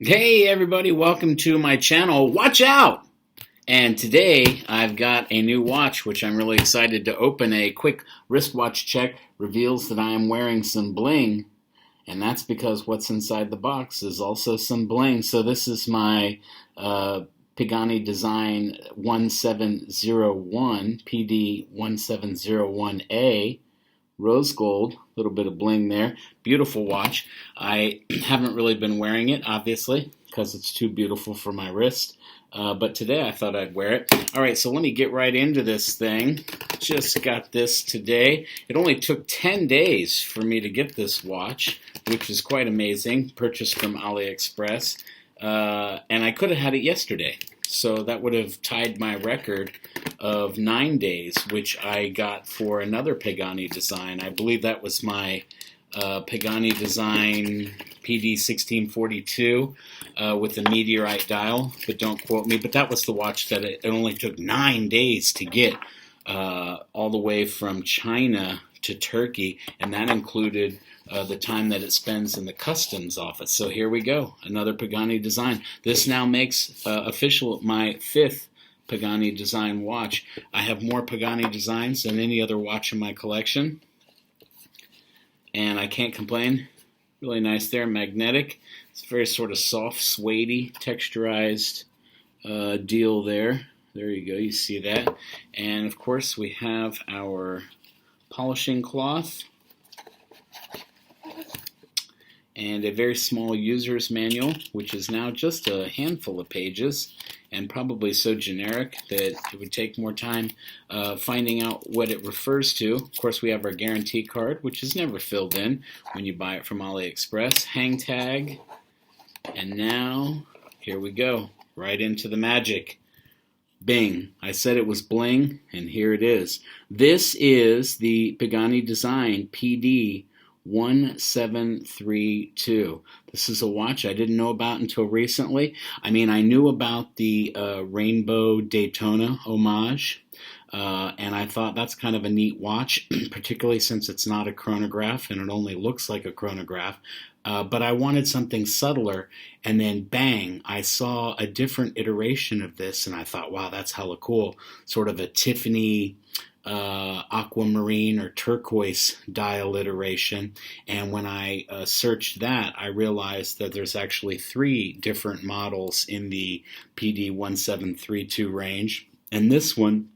Hey everybody, welcome to my channel. Watch out! And today I've got a new watch which I'm really excited to open. A quick wristwatch check reveals that I am wearing some bling, and that's because what's inside the box is also some bling. So this is my Pagani Design 1701, PD-1701A. Rose gold, a little bit of bling there. Beautiful watch. I haven't really been wearing it, obviously, because it's too beautiful for my wrist. But today I thought I'd wear it. All right, so let me get right into this thing. Just got this today. It only took 10 days for me to get this watch, which is quite amazing. Purchased from AliExpress. And I could have had it yesterday. So that would have tied my record of 9 days, which I got for another Pagani Design. I believe that was my Pagani Design PD-1732 with the meteorite dial, but don't quote me. But that was the watch that it only took 9 days to get all the way from China to Turkey, and that included the time that it spends in the customs office. So here we go, another Pagani Design. This now makes official my 5th Pagani Design watch. I have more Pagani Designs than any other watch in my collection, and I can't complain. Really nice there, magnetic. It's very sort of soft, suede-y, texturized deal there. There you go, you see that. And of course we have our polishing cloth and a very small user's manual, which is now just a handful of pages and probably so generic that it would take more time finding out what it refers to. Of course, we have our guarantee card, which is never filled in when you buy it from AliExpress. Hang tag, and now here we go, right into the magic. Bing. I said it was bling, and here it is. This is the Pagani Design PD-1732. This is a watch I didn't know about until recently. I mean, I knew about the Rainbow Daytona homage, and I thought that's kind of a neat watch, particularly since it's not a chronograph and it only looks like a chronograph. But I wanted something subtler, and then bang, I saw a different iteration of this, and I thought, wow, that's hella cool. Sort of a Tiffany aquamarine or turquoise dial iteration. And when I searched that, I realized that there's actually 3 different models in the PD-1732 range, and this one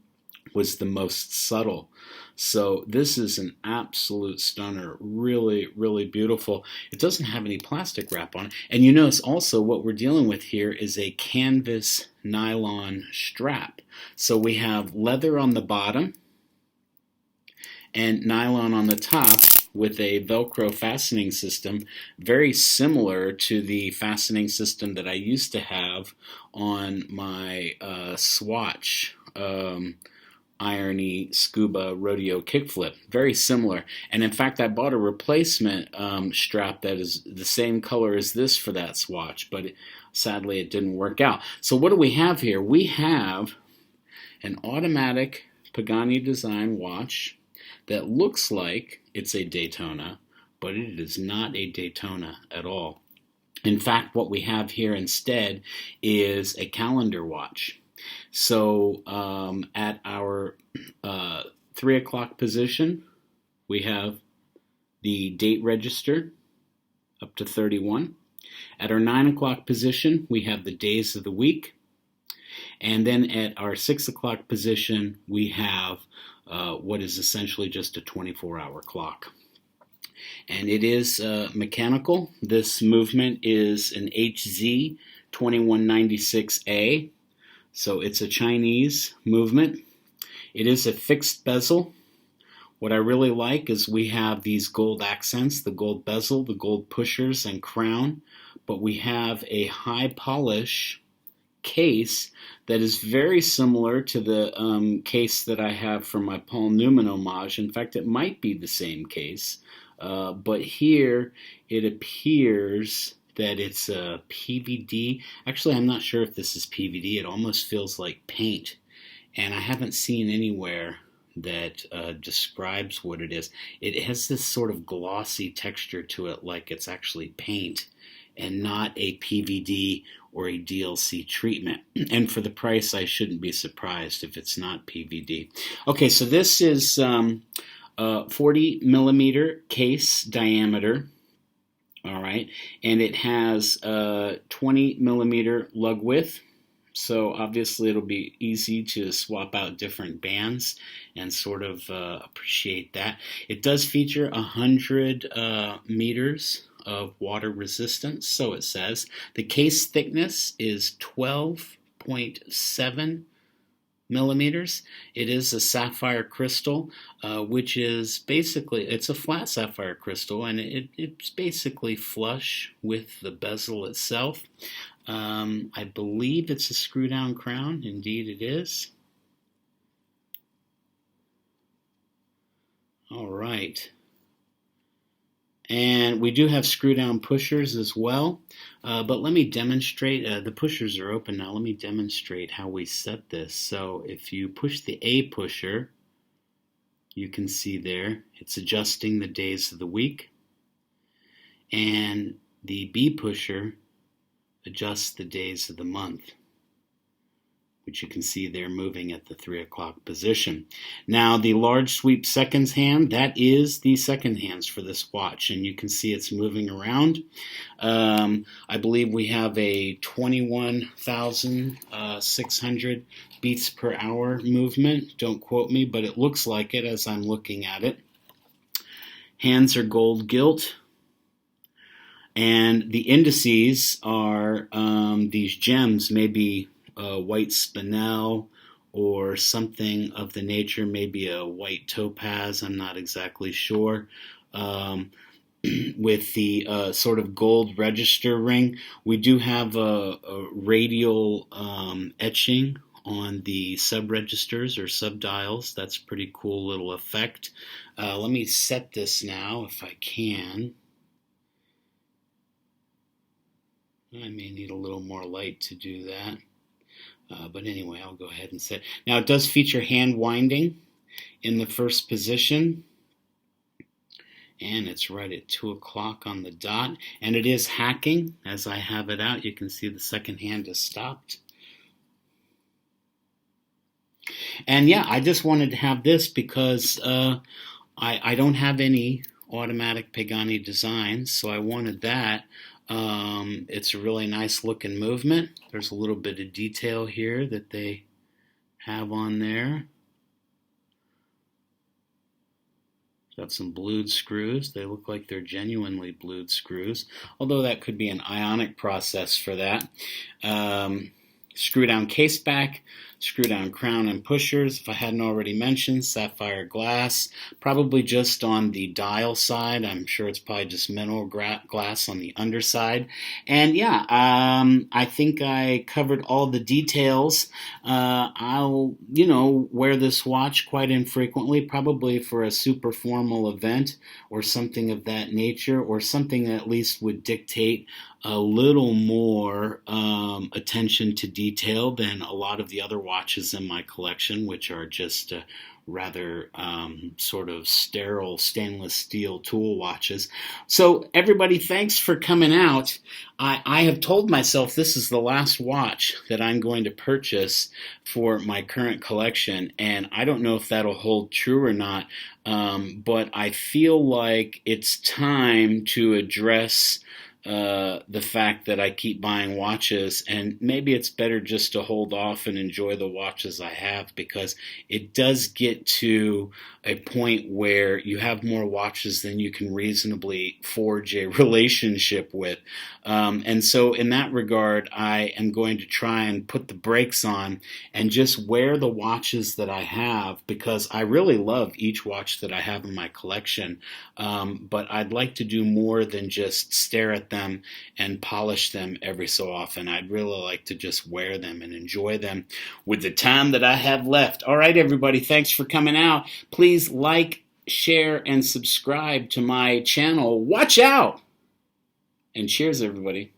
was the most subtle. So this is an absolute stunner. Really, really beautiful. It doesn't have any plastic wrap on it. And you notice also what we're dealing with here is a canvas nylon strap. So we have leather on the bottom and nylon on the top with a Velcro fastening system, very similar to the fastening system that I used to have on my Swatch irony scuba rodeo kickflip. Very similar. And in fact, I bought a replacement strap that is the same color as this for that Swatch, but sadly it didn't work out. So what do we have here? We have an automatic Pagani Design watch that looks like it's a Daytona, but it is not a Daytona at all. In fact, what we have here instead is a calendar watch. So at our 3 o'clock position, we have the date register up to 31. At our 9 o'clock position, we have the days of the week. And then at our 6 o'clock position, we have what is essentially just a 24-hour clock. And it is mechanical. This movement is an HZ 2196A. So it's a Chinese movement. It is a fixed bezel. What I really like is we have these gold accents, the gold bezel, the gold pushers and crown, but we have a high polish case that is very similar to the case that I have for my Paul Newman homage. In fact, it might be the same case, but here it appears that it's a PVD. Actually, I'm not sure if this is PVD. It almost feels like paint, and I haven't seen anywhere that describes what it is. It has this sort of glossy texture to it, like it's actually paint, and not a PVD or a DLC treatment. And for the price, I shouldn't be surprised if it's not PVD. Okay, so this is 40 millimeter case diameter. All right, and it has 20 millimeter lug width. So obviously it'll be easy to swap out different bands and sort of appreciate that. It does feature 100 meters of water resistance, so it says. The case thickness is 12.7 millimeters. It is a sapphire crystal, which is basically, it's a flat sapphire crystal, and it's basically flush with the bezel itself. I believe it's a screw-down crown. Indeed it is. All right. And we do have screw-down pushers as well. But let me demonstrate. The pushers are open now. Let me demonstrate how we set this. So if you push the A pusher, you can see there, it's adjusting the days of the week. And the B pusher adjusts the days of the month, which you can see there moving at the 3 o'clock position. Now the large sweep seconds hand, that is the second hands for this watch, and you can see it's moving around. I believe we have a 21,600 beats per hour movement. Don't quote me, but it looks like it as I'm looking at it. Hands are gold gilt. And the indices are these gems, maybe white spinel or something of the nature, maybe a white topaz, I'm not exactly sure. With the sort of gold register ring. We do have a radial etching on the sub-registers or sub-dials. That's a pretty cool little effect. Let me set this now if I can. I may need a little more light to do that. But anyway, I'll go ahead and set. Now it does feature hand winding in the first position. And it's right at 2 o'clock on the dot. And it is hacking as I have it out. You can see the second hand is stopped. And yeah, I just wanted to have this because I don't have any automatic Pagani Designs, so I wanted that. It's a really nice looking movement. There's a little bit of detail here that they have on there. Got some blued screws. They look like they're genuinely blued screws, although that could be an ionic process for that. Screw down case back, screw down crown and pushers. If I hadn't already mentioned, sapphire glass, probably just on the dial side. I'm sure it's probably just mineral glass on the underside. And yeah, I think I covered all the details. I'll, wear this watch quite infrequently, probably for a super formal event or something of that nature, or something that at least would dictate a little more attention to detail than a lot of the other watches in my collection, which are just rather sort of sterile stainless steel tool watches. So everybody, thanks for coming out. I have told myself this is the last watch that I'm going to purchase for my current collection, and I don't know if that'll hold true or not, but I feel like it's time to address the fact that I keep buying watches, and maybe it's better just to hold off and enjoy the watches I have, because it does get to a point where you have more watches than you can reasonably forge a relationship with. And so in that regard, I am going to try and put the brakes on and just wear the watches that I have, because I really love each watch that I have in my collection. But I'd like to do more than just stare at them and polish them every so often. I'd really like to just wear them and enjoy them with the time that I have left. All right, everybody, thanks for coming out. Please like, share, and subscribe to my channel. Watch out! And cheers, everybody.